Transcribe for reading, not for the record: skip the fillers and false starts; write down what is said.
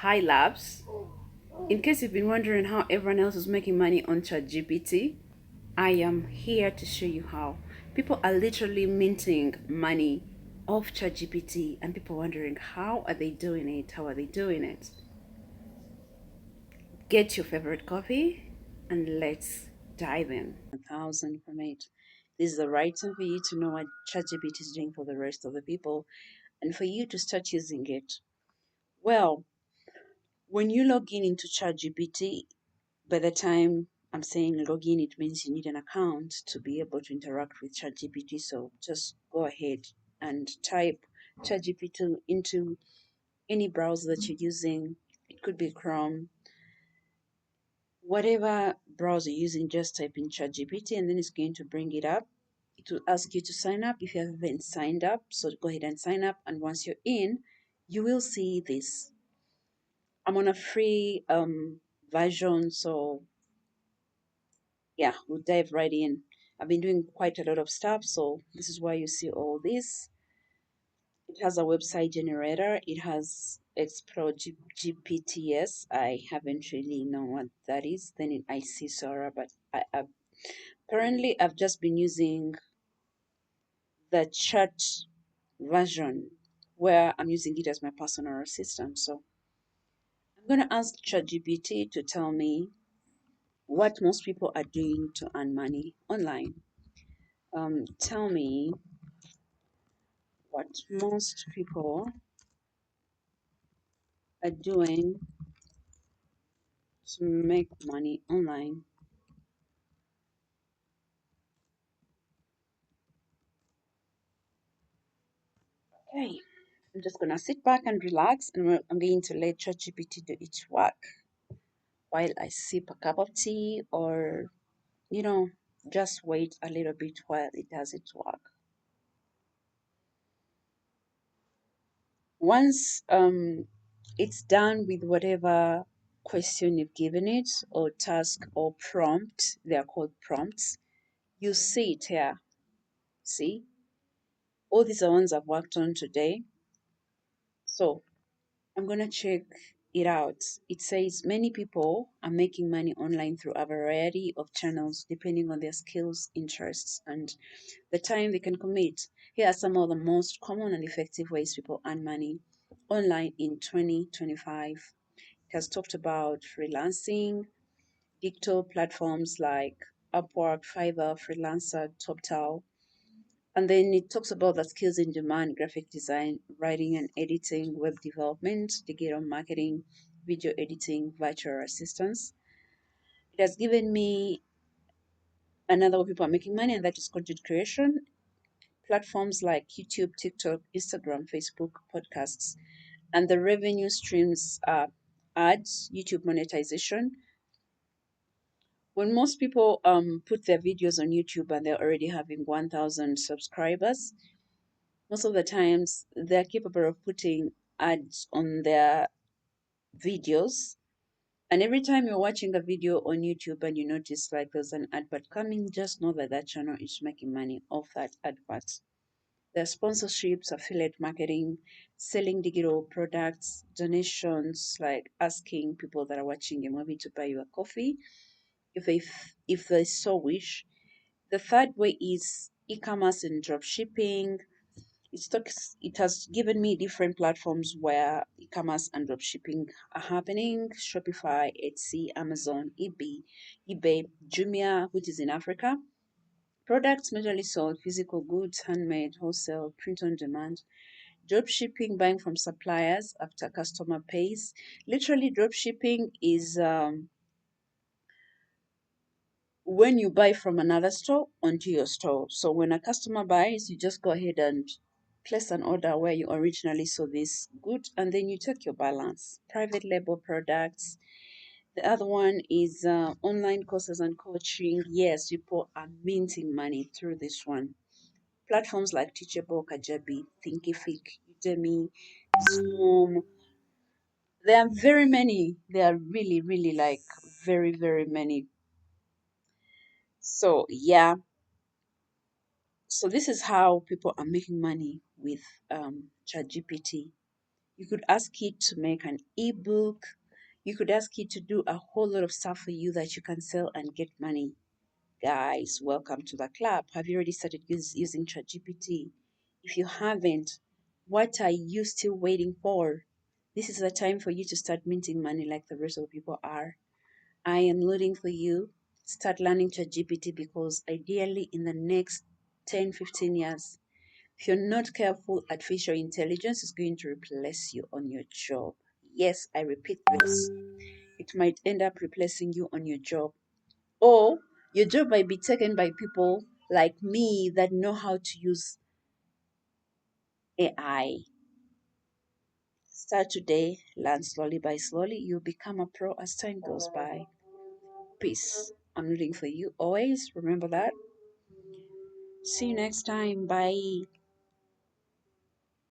Hi, Labs. In case you've been wondering how everyone else is making money on ChatGPT, I am here to show you how. People are literally minting money off ChatGPT, and people wondering how are they doing it? How are they doing it? Get your favorite coffee and let's dive in. 1,000 from it. This is the right time for you to know what ChatGPT is doing for the rest of the people and for you to start using it. Well, when you log in into ChatGPT, by the time I'm saying login, it means you need an account to be able to interact with ChatGPT. So just go ahead and type ChatGPT into any browser that you're using. It could be Chrome, whatever browser you're using, just type in ChatGPT and then it's going to bring it up. It will ask you to sign up if you haven't signed up. So go ahead and sign up. And once you're in, you will see this. I'm on a free version, so yeah, we'll dive right in. I've been doing quite a lot of stuff, so this is why you see all this. It has a website generator. It has Explore GPTs. I haven't really known what that is. I see Sora, but currently I've just been using the chat version where I'm using it as my personal assistant. So I'm gonna ask ChatGPT to tell me what most people are doing to earn money online. Tell me what most people are doing to make money online. Okay, I'm just gonna sit back and relax, and I'm going to let ChatGPT do its work while I sip a cup of tea, or you know, just wait a little bit while it does its work. Once it's done with whatever question you've given it, or task, or prompt, they are called prompts. You see it here. See, all these are ones I've worked on today. So I'm gonna check it out. It says many people are making money online through a variety of channels depending on their skills, interests, and the time they can commit. Here are some of the most common and effective ways people earn money online in 2025. It has talked about freelancing, digital platforms like Upwork, Fiverr, Freelancer, TopTal. And then it talks about the skills in demand: graphic design, writing and editing, web development, digital marketing, video editing, virtual assistants. It has given me another way people are making money, and that is content creation. Platforms like YouTube, TikTok, Instagram, Facebook, podcasts, and the revenue streams are ads, YouTube monetization. When most people put their videos on YouTube and they're already having 1,000 subscribers, most of the times they're capable of putting ads on their videos. And every time you're watching a video on YouTube and you notice like there's an advert coming, just know that that channel is making money off that advert. There are sponsorships, affiliate marketing, selling digital products, donations, like asking people that are watching your movie to buy you a coffee if they so wish. The third way is e-commerce and drop shipping. It has given me different platforms where e-commerce and dropshipping are happening: Shopify, Etsy, Amazon, eBay, Jumia, which is in Africa. Products majorly sold: physical goods, handmade, wholesale, print on demand. Dropshipping, buying from suppliers after customer pays. Literally, dropshipping is when you buy from another store onto your store. So when a customer buys, you just go ahead and place an order where you originally saw this good, and then you take your balance. Private label products. The other one is online courses and coaching. Yes, people are minting money through this one. Platforms like Teachable, Kajabi, Thinkific, Udemy, Zoom. There are very many. There are really, really like very, very many. So yeah, so this is how people are making money with ChatGPT. You could ask it to make an ebook. You could ask it to do a whole lot of stuff for you that you can sell and get money. Guys, welcome to the club. Have you already started using ChatGPT? If you haven't, what are you still waiting for? This is the time for you to start minting money like the rest of the people are. I am rooting for you. Start learning ChatGPT because ideally in the next 10, 15 years, if you're not careful, artificial intelligence is going to replace you on your job. Yes, I repeat this. It might end up replacing you on your job. Or your job might be taken by people like me that know how to use AI. Start today, learn slowly by slowly. You'll become a pro as time goes by. Peace. I'm rooting for you always. Remember that. See you next time. Bye.